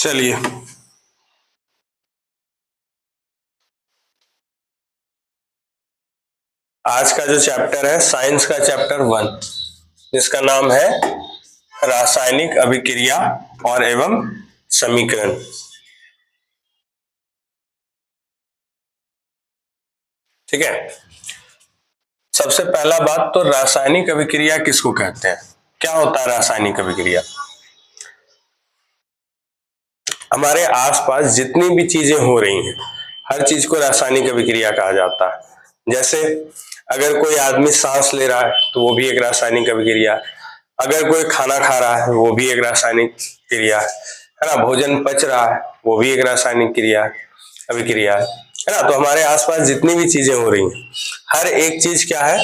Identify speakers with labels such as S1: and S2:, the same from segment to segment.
S1: चलिए आज का जो चैप्टर है साइंस का चैप्टर 1 जिसका नाम है रासायनिक अभिक्रिया और एवं समीकरण। ठीक है, सबसे पहला बात तो रासायनिक अभिक्रिया किसको कहते हैं, क्या होता है रासायनिक अभिक्रिया। हमारे आसपास जितनी भी चीजें हो रही हैं हर चीज को रासायनिक अभिक्रिया कहा जाता है। जैसे अगर कोई आदमी सांस ले रहा है तो वो भी एक रासायनिक अभिक्रिया, अगर कोई खाना खा रहा है वो भी एक रासायनिक क्रिया है ना, भोजन पच रहा है वो भी एक रासायनिक क्रिया अभिक्रिया है ना। तो हमारे आसपास जितनी भी चीजें हो रही हैं हर एक चीज क्या है,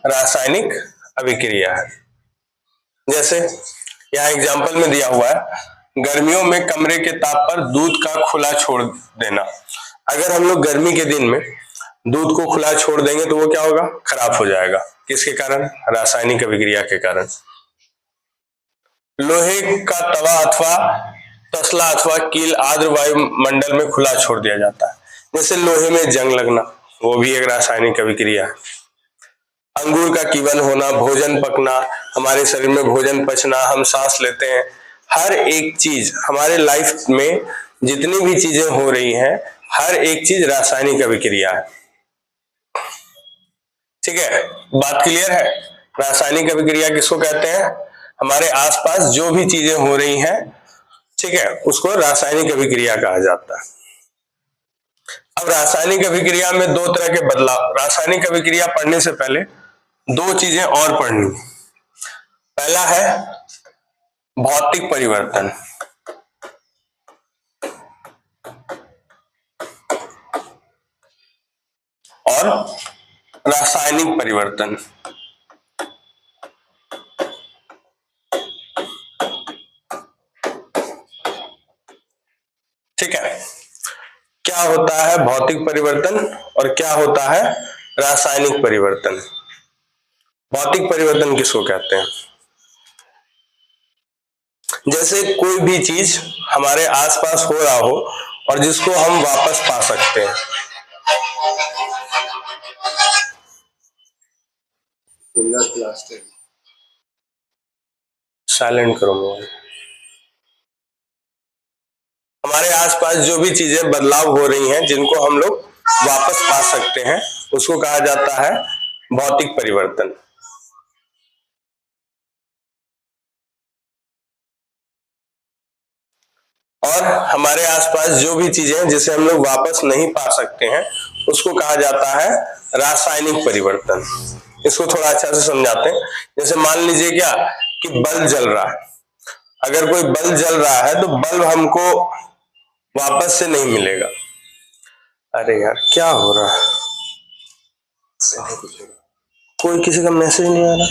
S1: रासायनिक अभिक्रिया है। जैसे यहाँ एग्जाम्पल में दिया हुआ है, गर्मियों में कमरे के ताप पर दूध का खुला छोड़ देना। अगर हम लोग गर्मी के दिन में दूध को खुला छोड़ देंगे तो वो क्या होगा, खराब हो जाएगा। किसके कारण, रासायनिक अभिक्रिया के कारण। लोहे का तवा अथवा तसला अथवा कील आर्द्र वायुमंडल में खुला छोड़ दिया जाता है। जैसे लोहे में जंग लगना, वो भी एक रासायनिक अभिक्रिया है। अंगूर का कीवन होना, भोजन पकना, हमारे शरीर में भोजन पचना, हम सांस लेते हैं, हर एक चीज हमारे लाइफ में जितनी भी चीजें हो रही हैं हर एक चीज रासायनिक अभिक्रिया है। ठीक है, बात क्लियर है। रासायनिक अभिक्रिया किसको कहते हैं, हमारे आसपास जो भी चीजें हो रही हैं, ठीक है, उसको रासायनिक अभिक्रिया कहा जाता है। अब रासायनिक अभिक्रिया में दो तरह के बदलाव, रासायनिक अभिक्रिया पढ़ने से पहले दो चीजें और पढ़नी। पहला है भौतिक परिवर्तन, और रासायनिक परिवर्तन। ठीक है, क्या होता है भौतिक परिवर्तन और क्या होता है रासायनिक परिवर्तन। भौतिक परिवर्तन किसको कहते हैं, जैसे कोई भी चीज हमारे आसपास हो रहा हो और जिसको हम वापस पा सकते हैं। साइलेंट करो मोबाइल। हमारे आसपास जो भी चीजें बदलाव हो रही हैं जिनको हम लोग वापस पा सकते हैं उसको कहा जाता है भौतिक परिवर्तन। और हमारे आसपास जो भी चीजें जिसे हम लोग वापस नहीं पा सकते हैं उसको कहा जाता है रासायनिक परिवर्तन। इसको थोड़ा अच्छा से समझाते हैं। जैसे मान लीजिए क्या कि बल्ब जल रहा है, अगर कोई बल्ब जल रहा है तो बल्ब हमको वापस से नहीं मिलेगा। अरे यार क्या हो रहा है, कोई किसी का मैसेज नहीं आ रहा,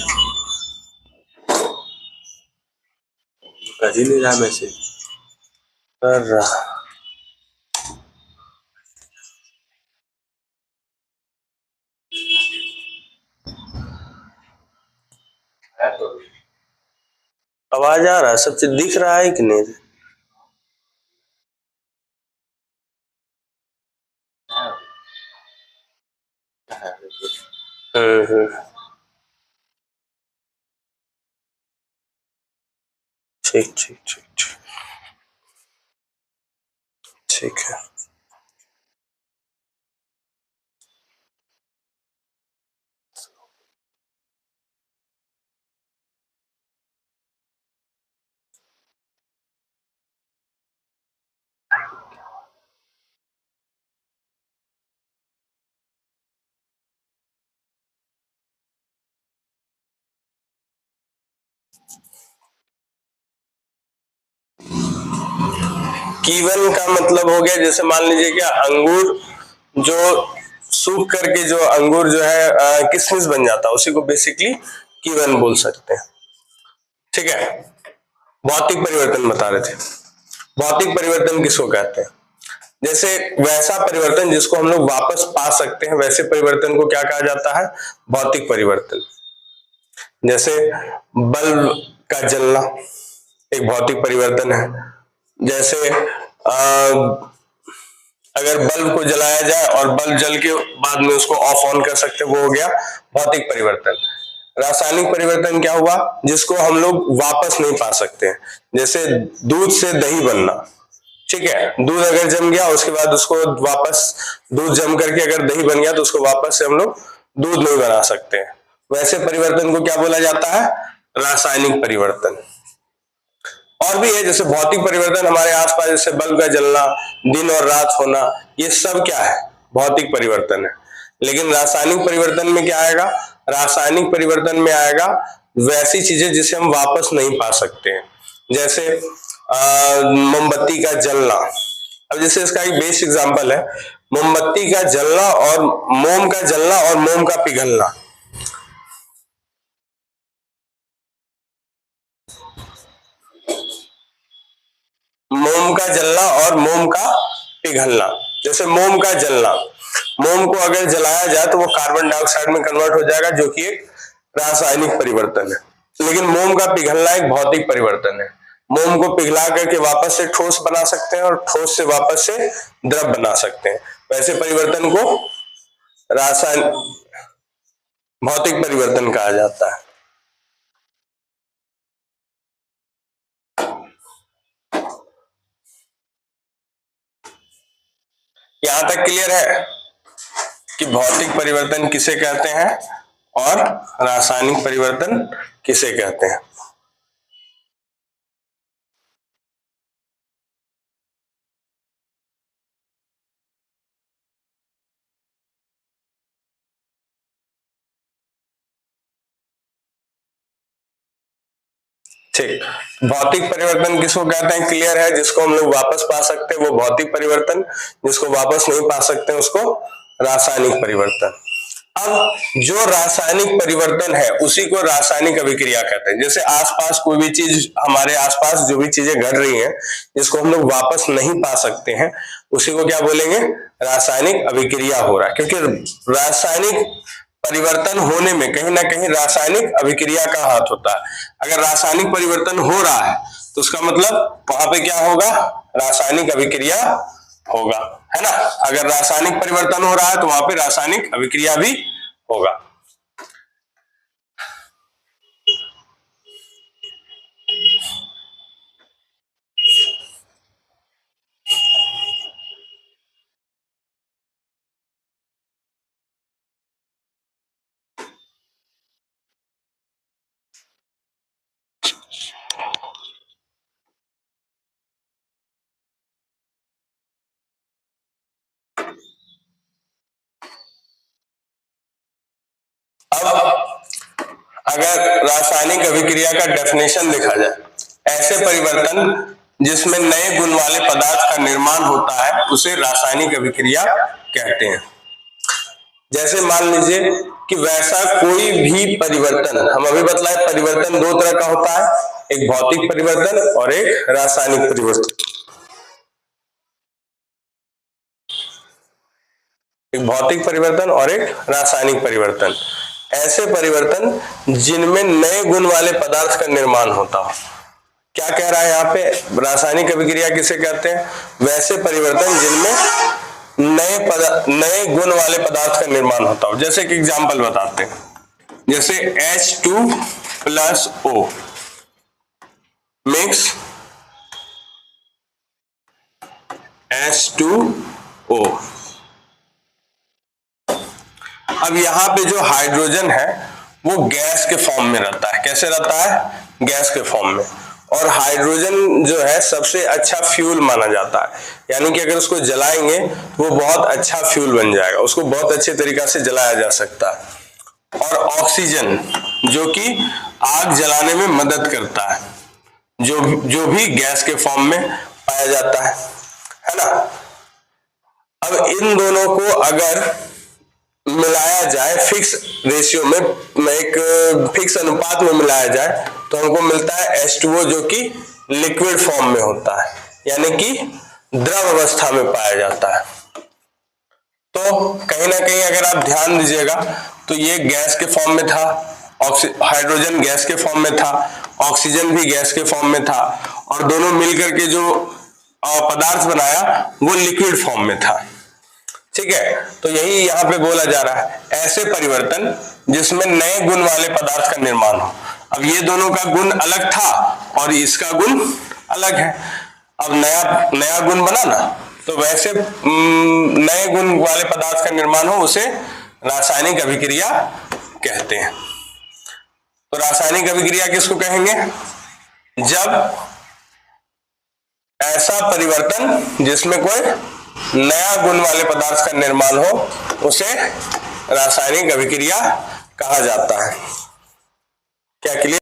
S1: कर ही नहीं रहा मैसेज, कर रहा। आवाज आ रहा है, सब चीज दिख रहा है कि नहीं। ठीक ठीक ठीक ठीक ठीक है। कीवन का मतलब हो गया, जैसे मान लीजिए क्या अंगूर जो सूख करके जो अंगूर जो है किशमिश बन जाता है उसी को बेसिकली कीवन बोल सकते हैं। ठीक है, भौतिक परिवर्तन बता रहे थे। भौतिक परिवर्तन किसको कहते हैं, जैसे वैसा परिवर्तन जिसको हम लोग वापस पा सकते हैं वैसे परिवर्तन को क्या कहा जाता है, भौतिक परिवर्तन। जैसे बल्ब का जलना एक भौतिक परिवर्तन है। जैसे अगर बल्ब को जलाया जाए और बल्ब जल के बाद में उसको ऑफ ऑन कर सकते, वो हो गया भौतिक परिवर्तन। रासायनिक परिवर्तन क्या हुआ, जिसको हम लोग वापस नहीं पा सकते हैं, जैसे दूध से दही बनना। ठीक है, दूध अगर जम गया उसके बाद उसको वापस, दूध जम करके अगर दही बन गया तो उसको वापस से हम लोग दूध नहीं बना सकते हैं। वैसे परिवर्तन को क्या बोला जाता है, रासायनिक परिवर्तन। और भी है, जैसे भौतिक परिवर्तन हमारे आसपास, जैसे बल्ब का जलना, दिन और रात होना, ये सब क्या है, भौतिक परिवर्तन है। लेकिन रासायनिक परिवर्तन में क्या आएगा, रासायनिक परिवर्तन में आएगा वैसी चीजें जिसे हम वापस नहीं पा सकते हैं, जैसे मोमबत्ती का जलना। अब जैसे इसका एक बेस्ट एग्जांपल है, मोमबत्ती का जलना और मोम का जलना और मोम का पिघलना। मोम का जलना और मोम का पिघलना। जैसे मोम का जलना, मोम को अगर जलाया जाए तो वो कार्बन डाइऑक्साइड में कन्वर्ट हो जाएगा, जो कि एक रासायनिक परिवर्तन है। लेकिन मोम का पिघलना एक भौतिक परिवर्तन है। मोम को पिघला करके वापस से ठोस बना सकते हैं और ठोस से वापस से द्रव बना सकते हैं। वैसे परिवर्तन को रासायनिक भौतिक परिवर्तन कहा जाता है। यहां तक क्लियर है कि भौतिक परिवर्तन किसे कहते हैं और रासायनिक परिवर्तन किसे कहते हैं। ठीक, भौतिक परिवर्तन किसको कहते हैं, क्लियर है, जिसको हम लोग वापस पा सकते हैं वो भौतिक परिवर्तन, जिसको वापस नहीं पा सकते उसको रासायनिक परिवर्तन। अब जो रासायनिक परिवर्तन है उसी को रासायनिक अभिक्रिया कहते हैं। जैसे आसपास कोई भी चीज, हमारे आसपास जो भी चीजें घट रही हैं जिसको हम लोग वापस नहीं पा सकते हैं, उसी को क्या बोलेंगे, रासायनिक अभिक्रिया हो रहा है। क्योंकि रासायनिक परिवर्तन होने में कहीं ना कहीं रासायनिक अभिक्रिया का हाथ होता है। अगर रासायनिक परिवर्तन हो रहा है तो उसका मतलब वहां पे क्या होगा, रासायनिक अभिक्रिया होगा, है ना। अगर रासायनिक परिवर्तन हो रहा है तो वहां पे रासायनिक अभिक्रिया भी होगा। अब अगर रासायनिक अभिक्रिया का डेफिनेशन देखा जाए, ऐसे परिवर्तन जिसमें नए गुण वाले पदार्थ का निर्माण होता है उसे रासायनिक अभिक्रिया कहते हैं। जैसे मान लीजिए कि वैसा कोई भी परिवर्तन, हम अभी बतलाए परिवर्तन दो तरह का होता है, एक भौतिक परिवर्तन और एक रासायनिक परिवर्तन। एक भौतिक परिवर्तन और एक रासायनिक परिवर्तन। ऐसे परिवर्तन जिनमें नए गुण वाले पदार्थ का निर्माण होता हो। क्या कह रहा है यहाँ पे, रासायनिक अभिक्रिया किसे कहते हैं, वैसे परिवर्तन जिनमें नए गुण वाले पदार्थ का निर्माण होता हो। जैसे कि एग्जांपल बताते हैं, जैसे H2+O मिक्स H2O। अब यहाँ पे जो हाइड्रोजन है वो गैस के फॉर्म में रहता है। कैसे रहता है, गैस के फॉर्म में। और हाइड्रोजन जो है सबसे अच्छा फ्यूल माना जाता है, यानी कि अगर उसको जलाएंगे तो वो बहुत अच्छा फ्यूल बन जाएगा, उसको बहुत अच्छे तरीका से जलाया जा सकता है। और ऑक्सीजन जो कि आग जलाने में मदद करता है, जो भी गैस के फॉर्म में पाया जाता है ना। अब इन दोनों को अगर मिलाया जाए फिक्स रेशियो में, एक फिक्स अनुपात में मिलाया जाए तो हमको मिलता है H2O, जो कि लिक्विड फॉर्म में होता है, यानी कि द्रव अवस्था में पाया जाता है। तो कहीं ना कहीं अगर आप ध्यान दीजिएगा तो ये गैस के फॉर्म में था, हाइड्रोजन गैस के फॉर्म में था, ऑक्सीजन भी गैस के फॉर्म में था, और दोनों मिलकर के जो पदार्थ बनाया वो लिक्विड फॉर्म में था। ठीक है, तो यही यहाँ पे बोला जा रहा है, ऐसे परिवर्तन जिसमें नए गुण वाले पदार्थ का निर्माण हो। अब ये दोनों का गुण अलग था और इसका गुण अलग है। अब नया नया गुण बना ना, तो वैसे नए गुण वाले पदार्थ का निर्माण हो उसे रासायनिक अभिक्रिया कहते हैं। तो रासायनिक अभिक्रिया किसको कहेंगे? जब ऐसा परिवर्तन जिसमें कोई नया गुण वाले पदार्थ का निर्माण हो उसे रासायनिक अभिक्रिया कहा जाता है। क्या क्लियर?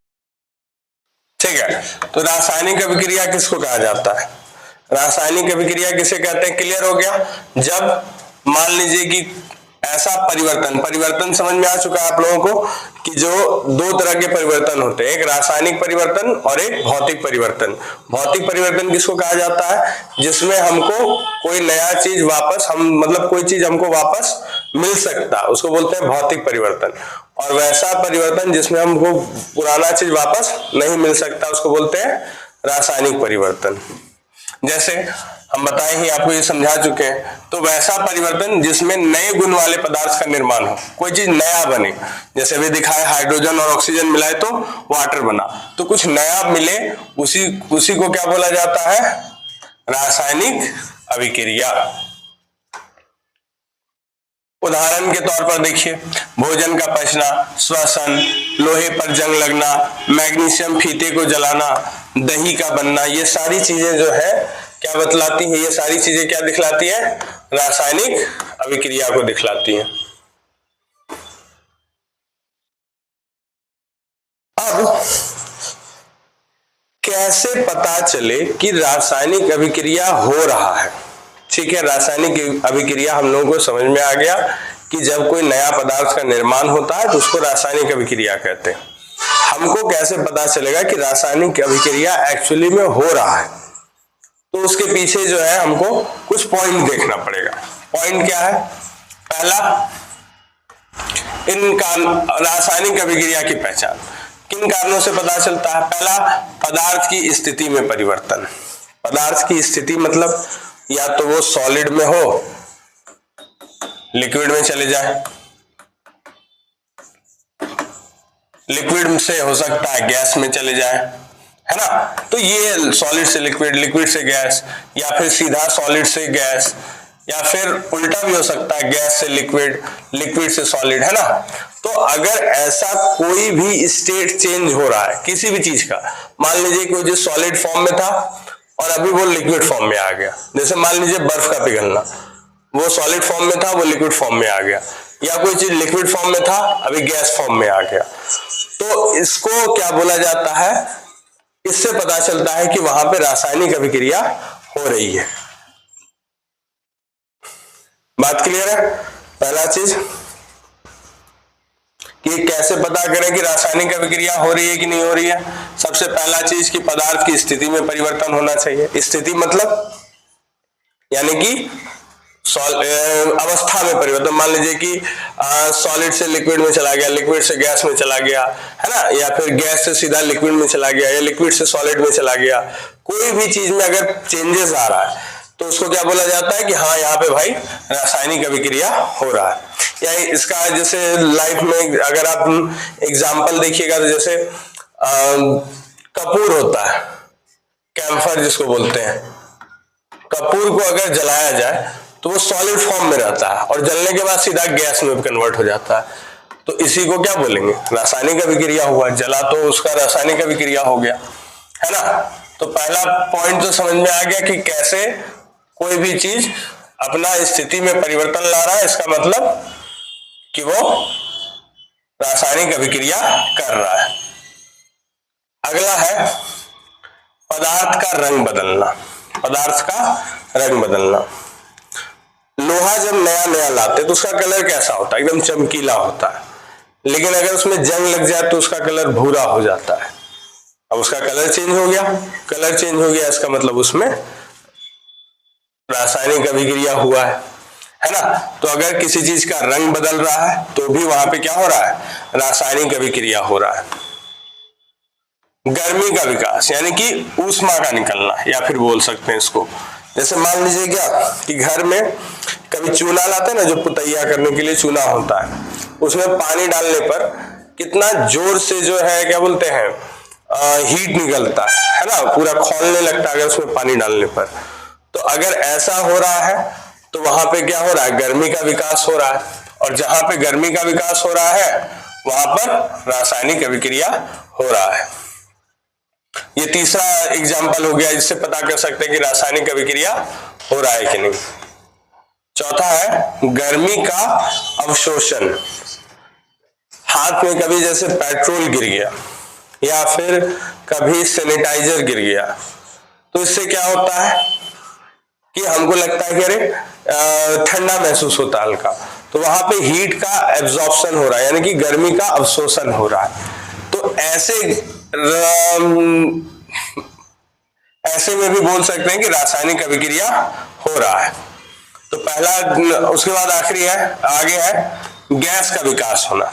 S1: ठीक है, तो रासायनिक अभिक्रिया किसको कहा जाता है? रासायनिक अभिक्रिया किसे कहते हैं? क्लियर हो गया। जब मान लीजिए कि ऐसा परिवर्तन समझ में आ चुका है आप लोगों को कि जो दो तरह के परिवर्तन होते हैं, एक रासायनिक परिवर्तन और एक भौतिक परिवर्तन। भौतिक परिवर्तन किसको कहा जाता है? जिसमें हमको कोई नया चीज वापस मतलब कोई चीज हमको वापस मिल सकता है, उसको बोलते हैं भौतिक परिवर्तन। और वैसा परिवर्तन जिसमें हमको पुराना चीज वापस नहीं मिल सकता, उसको बोलते हैं रासायनिक परिवर्तन। जैसे हम बताए ही, आपको ये समझा चुके हैं। तो वैसा परिवर्तन जिसमें नए गुण वाले पदार्थ का निर्माण हो, कोई चीज नया बने, जैसे अभी दिखाए हाइड्रोजन और ऑक्सीजन मिलाए तो वाटर बना, तो कुछ नया मिले, उसी को क्या बोला जाता है? रासायनिक अभिक्रिया। उदाहरण के तौर पर देखिए, भोजन का पचना, श्वसन, लोहे पर जंग लगना, मैग्नीशियम फीते को जलाना, दही का बनना, ये सारी चीजें जो है क्या बतलाती है? ये सारी चीजें क्या दिखलाती है? रासायनिक अभिक्रिया को दिखलाती है। अब कैसे पता चले कि रासायनिक अभिक्रिया हो रहा है? ठीक है, रासायनिक अभिक्रिया हम लोगों को समझ में आ गया कि जब कोई नया पदार्थ का निर्माण होता है तो उसको रासायनिक अभिक्रिया कहते हैं। हमको कैसे पता चलेगा कि रासायनिक अभिक्रिया एक्चुअली में हो रहा है? तो उसके पीछे जो है हमको कुछ पॉइंट देखना पड़ेगा। पॉइंट क्या है? पहला, रासायनिक अभिक्रिया की पहचान किन कारणों से पता चलता है? पहला, पदार्थ की स्थिति में परिवर्तन। पदार्थ की स्थिति मतलब या तो वो सॉलिड में हो, लिक्विड में चले जाए, लिक्विड से हो सकता है गैस में चले जाए, है ना? तो ये सॉलिड से लिक्विड, लिक्विड से गैस, या फिर सीधा सॉलिड से गैस, या फिर उल्टा भी हो सकता है, गैस से लिक्विड, लिक्विड से सॉलिड, है ना? तो अगर ऐसा कोई भी स्टेट चेंज हो रहा है किसी भी चीज का, मान लीजिए कोई जो सॉलिड फॉर्म में था और अभी वो लिक्विड फॉर्म में आ गया, जैसे मान लीजिए बर्फ का पिघलना, वो सॉलिड फॉर्म में था, वो लिक्विड फॉर्म में आ गया, या कोई चीज लिक्विड फॉर्म में था, अभी गैस फॉर्म में आ गया, तो इसको क्या बोला जाता है? इससे पता चलता है कि वहां पे रासायनिक अभिक्रिया हो रही है। बात क्लियर है? पहला चीज कि कैसे पता करें कि रासायनिक अभिक्रिया हो रही है कि नहीं हो रही है? सबसे पहला चीज कि पदार्थ की स्थिति में परिवर्तन होना चाहिए। स्थिति मतलब यानी कि अवस्था में परिवर्तन। मान लीजिए कि सॉलिड से लिक्विड में चला गया, लिक्विड से गैस में चला गया, है ना? या फिर गैस से सीधा लिक्विड में चला गया, या लिक्विड से सॉलिड में चला गया। कोई भी चीज में अगर चेंजेस आ रहा है तो उसको क्या बोला जाता है कि हाँ, यहाँ पे भाई रासायनिक अभिक्रिया हो रहा है। या इसका जैसे लाइफ में अगर आप एग्जाम्पल देखिएगा तो जैसे कपूर होता है, कैम्फर जिसको बोलते हैं, कपूर को अगर जलाया जाए तो वो सॉलिड फॉर्म में रहता है और जलने के बाद सीधा गैस में कन्वर्ट हो जाता है, तो इसी को क्या बोलेंगे? रासायनिक अभिक्रिया हुआ। जला तो उसका रासायनिक अभिक्रिया हो गया, है ना? तो पहला पॉइंट तो समझ में आ गया कि कैसे कोई भी चीज अपना स्थिति में परिवर्तन ला रहा है, इसका मतलब कि वो रासायनिक अभिक्रिया कर रहा है। अगला है पदार्थ का रंग बदलना। पदार्थ का रंग बदलना, लोहा जब नया नया लाते तो उसका कलर कैसा होता है? एकदम चमकीला होता है, लेकिन अगर उसमें जंग लग जाए तो उसका कलर भूरा हो जाता है। अब उसका कलर चेंज हो गया, कलर चेंज हो गया, इसका मतलब उसमें रासायनिक अभिक्रिया हुआ है ना? तो अगर किसी चीज का रंग बदल रहा है तो भी वहां पे क्या हो रहा है? रासायनिक अभिक्रिया हो रहा है। गर्मी का विकास यानी कि ऊष्मा का निकलना, या फिर बोल सकते हैं इसको, जैसे मान लीजिए क्या कि घर में कभी चूना लाते हैं ना, जो पुतैया करने के लिए चूना होता है, उसमें पानी डालने पर कितना जोर से जो है क्या बोलते हैं हीट निकलता है ना, पूरा खौलने लगता है अगर उसमें पानी डालने पर। तो अगर ऐसा हो रहा है तो वहां पे क्या हो रहा है, गर्मी का विकास हो रहा है, और जहां पे गर्मी का विकास हो रहा है वहां पर रासायनिक अभिक्रिया हो रहा है। ये तीसरा एग्जाम्पल हो गया जिससे पता कर सकते हैं कि रासायनिक अभिक्रिया हो रहा है कि नहीं। चौथा है गर्मी का अवशोषण। हाथ में कभी जैसे पेट्रोल गिर गया या फिर कभी सैनिटाइजर गिर गया, तो इससे क्या होता है कि हमको लगता है कि अरे ठंडा महसूस होता है हल्का, तो वहां पे हीट का एब्जॉर्प्शन हो रहा है, यानी कि गर्मी का अवशोषण हो रहा है। तो ऐसे में भी बोल सकते हैं कि रासायनिक अभिक्रिया हो रहा है। तो पहला, उसके बाद आखिरी है, आगे है गैस का विकास होना।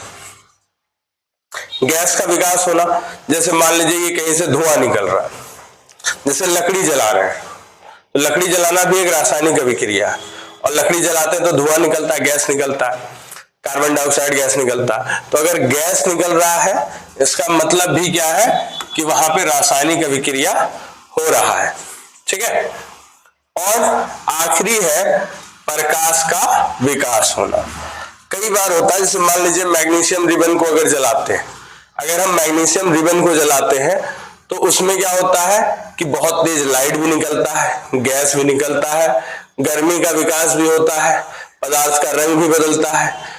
S1: गैस का विकास होना, जैसे मान लीजिए ये कहीं से धुआं निकल रहा है, जैसे लकड़ी जला रहे हैं, तो लकड़ी जलाना भी एक रासायनिक अभिक्रिया है, और लकड़ी जलाते हैं तो धुआं निकलता है, गैस निकलता है, कार्बन डाइऑक्साइड गैस निकलता है। तो अगर गैस निकल रहा है इसका मतलब भी क्या है कि वहां पे रासायनिक अभिक्रिया हो रहा है, ठीक है। और आखिरी है प्रकाश का विकास होना। कई बार होता है, जैसे मान लीजिए मैग्नीशियम रिबन को अगर जलाते हैं, अगर हम मैग्नीशियम रिबन को जलाते हैं तो उसमें क्या होता है कि बहुत तेज लाइट भी निकलता है, गैस भी निकलता है, गर्मी का विकास भी होता है, पदार्थ का रंग भी बदलता है।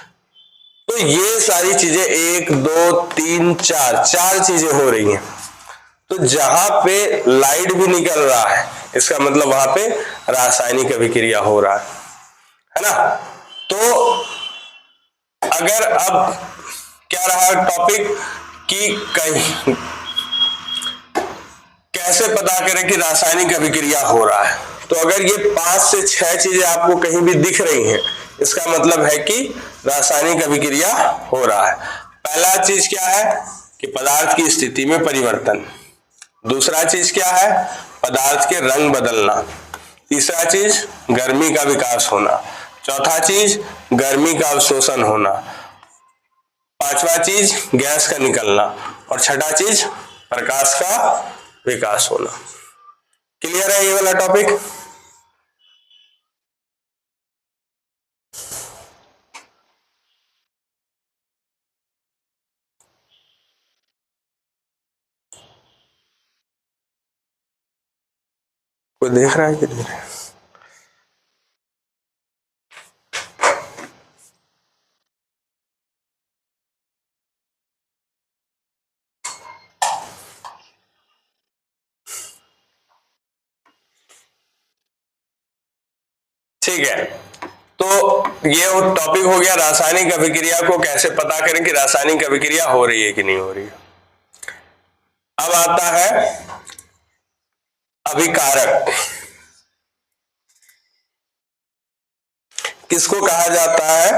S1: तो ये सारी चीजें 1 2 3 4 चीजें हो रही हैं। तो जहां पे लाइट भी निकल रहा है इसका मतलब वहां पे रासायनिक अभिक्रिया हो रहा है ना। तो अगर अब क्या रहा टॉपिक कि कहीं कैसे पता करें कि रासायनिक अभिक्रिया हो रहा है, तो अगर ये 5 से 6 चीजें आपको कहीं भी दिख रही हैं इसका मतलब है कि रासायनिक अभिक्रिया हो रहा है। पहला चीज क्या है कि पदार्थ की स्थिति में परिवर्तन, दूसरा चीज क्या है पदार्थ के रंग बदलना, तीसरा चीज गर्मी का विकास होना, चौथा चीज गर्मी का अवशोषण होना, पांचवा चीज गैस का निकलना, और छठा चीज प्रकाश का विकास होना। क्लियर है ये वाला टॉपिक? कोई देख रहा है कि नहीं? ठीक है, तो ये टॉपिक हो गया रासायनिक अभिक्रिया को कैसे पता करें कि रासायनिक अभिक्रिया हो रही है कि नहीं हो रही है। अब आता है अभिकारक। किसको कहा जाता है?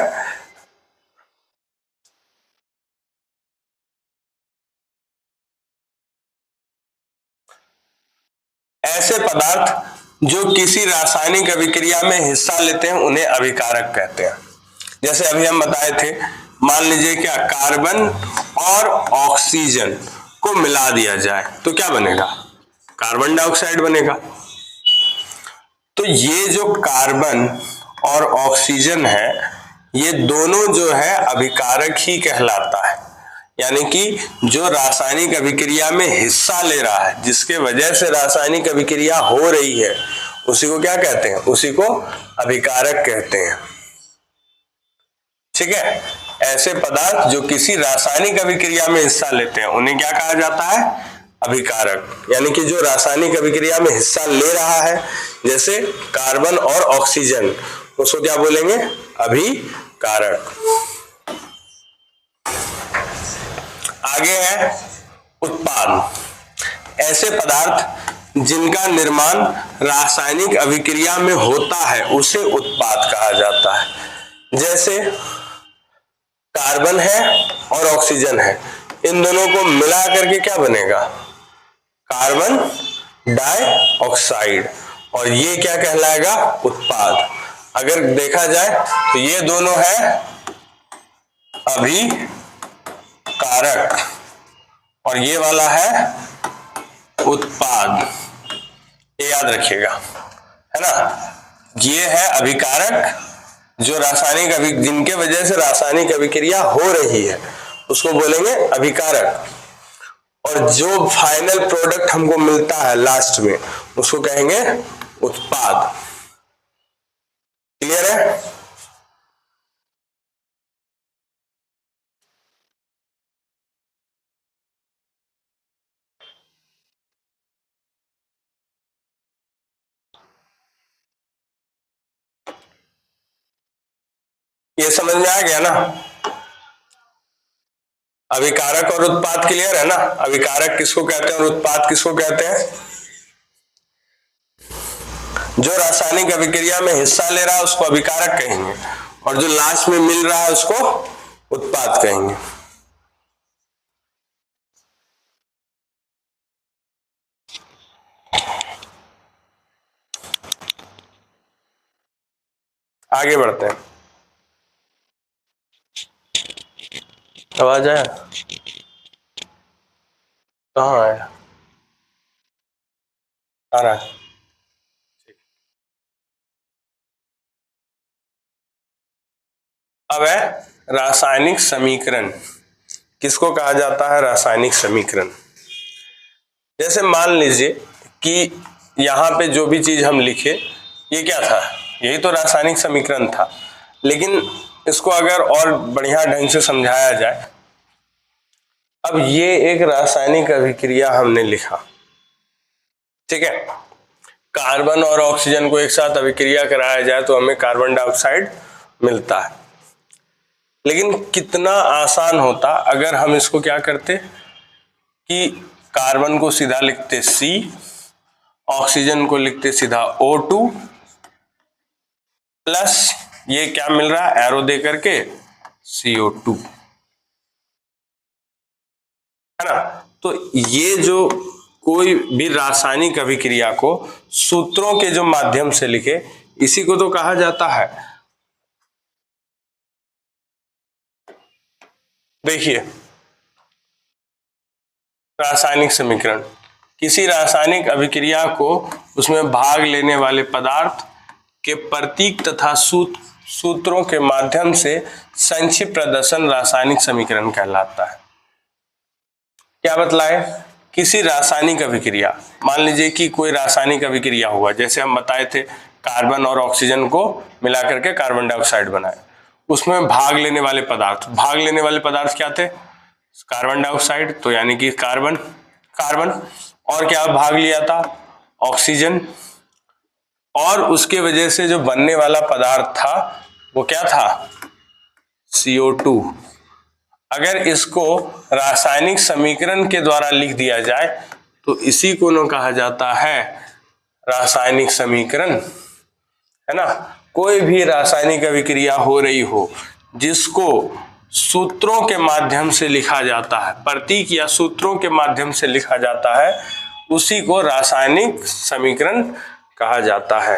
S1: ऐसे पदार्थ जो किसी रासायनिक अभिक्रिया में हिस्सा लेते हैं उन्हें अभिकारक कहते हैं। जैसे अभी हम बताए थे, मान लीजिए क्या कार्बन और ऑक्सीजन को मिला दिया जाए तो क्या बनेगा? कार्बन डाइऑक्साइड बनेगा। तो ये जो कार्बन और ऑक्सीजन है ये दोनों जो है अभिकारक ही कहलाता है, यानी कि जो रासायनिक अभिक्रिया में हिस्सा ले रहा है, जिसके वजह से रासायनिक अभिक्रिया हो रही है, उसी को क्या कहते हैं? उसी को अभिकारक कहते हैं। ठीक है, ऐसे पदार्थ जो किसी रासायनिक अभिक्रिया में हिस्सा लेते हैं उन्हें क्या कहा जाता है? अभिकारक। यानी कि जो रासायनिक अभिक्रिया में हिस्सा ले रहा है, जैसे कार्बन और ऑक्सीजन, उसको क्या बोलेंगे? अभिकारक। आगे है उत्पाद। ऐसे पदार्थ जिनका निर्माण रासायनिक अभिक्रिया में होता है उसे उत्पाद कहा जाता है। जैसे कार्बन है और ऑक्सीजन है, इन दोनों को मिला करके क्या बनेगा? कार्बन डाइऑक्साइड, और ये क्या कहलाएगा, उत्पाद। अगर देखा जाए तो ये दोनों है अभिकारक और ये वाला है उत्पाद, ये याद रखिएगा, है ना। ये है अभिकारक, जो रासायनिक जिनके वजह से रासायनिक अभिक्रिया हो रही है उसको बोलेंगे अभिकारक, और जो फाइनल प्रोडक्ट हमको मिलता है लास्ट में उसको कहेंगे उत्पाद। क्लियर है? ये समझ में आ गया ना? अभिकारक और उत्पाद क्लियर है ना? अभिकारक किसको कहते हैं और उत्पाद किसको कहते हैं? जो रासायनिक अभिक्रिया में हिस्सा ले रहा है उसको अभिकारक कहेंगे, और जो लास्ट में मिल रहा है उसको उत्पाद कहेंगे। आगे बढ़ते हैं। आवाज आया? कहाँ आया? आ रहा है। अब है रासायनिक समीकरण। किसको कहा जाता है रासायनिक समीकरण? जैसे मान लीजिए कि यहाँ पे जो भी चीज हम लिखे ये क्या था, यही तो रासायनिक समीकरण था, लेकिन इसको अगर और बढ़िया ढंग से समझाया जाए, अब ये एक रासायनिक अभिक्रिया हमने लिखा, ठीक है। कार्बन और ऑक्सीजन को एक साथ अभिक्रिया कराया जाए तो हमें कार्बन डाइऑक्साइड मिलता है। लेकिन कितना आसान होता अगर हम इसको क्या करते कि कार्बन को सीधा लिखते C, ऑक्सीजन को लिखते सीधा O2 प्लस ये क्या मिल रहा है एरो दे करके CO2, है ना। तो ये जो कोई भी रासायनिक अभिक्रिया को सूत्रों के जो माध्यम से लिखे इसी को तो कहा जाता है, देखिए रासायनिक समीकरण, किसी रासायनिक अभिक्रिया को उसमें भाग लेने वाले पदार्थ के प्रतीक तथा सूत्रों के माध्यम से संक्षिप्त प्रदर्शन रासायनिक समीकरण कहलाता है। क्या बतलाए? किसी रासायनिक अभिक्रिया, मान लीजिए कि कोई रासायनिक अभिक्रिया हुआ, जैसे हम बताए थे कार्बन और ऑक्सीजन को मिला करके कार्बन डाइऑक्साइड बनाए, उसमें भाग लेने वाले पदार्थ क्या थे? कार्बन डाइऑक्साइड, तो यानी कि कार्बन, और क्या भाग लिया था? ऑक्सीजन, और उसके वजह से जो बनने वाला पदार्थ था वो क्या था? CO2। अगर इसको रासायनिक समीकरण के द्वारा लिख दिया जाए तो इसी को न कहा जाता है रासायनिक समीकरण, है ना। कोई भी रासायनिक अभिक्रिया हो रही हो जिसको सूत्रों के माध्यम से लिखा जाता है, प्रतीक या सूत्रों के माध्यम से लिखा जाता है, उसी को रासायनिक समीकरण कहा जाता है।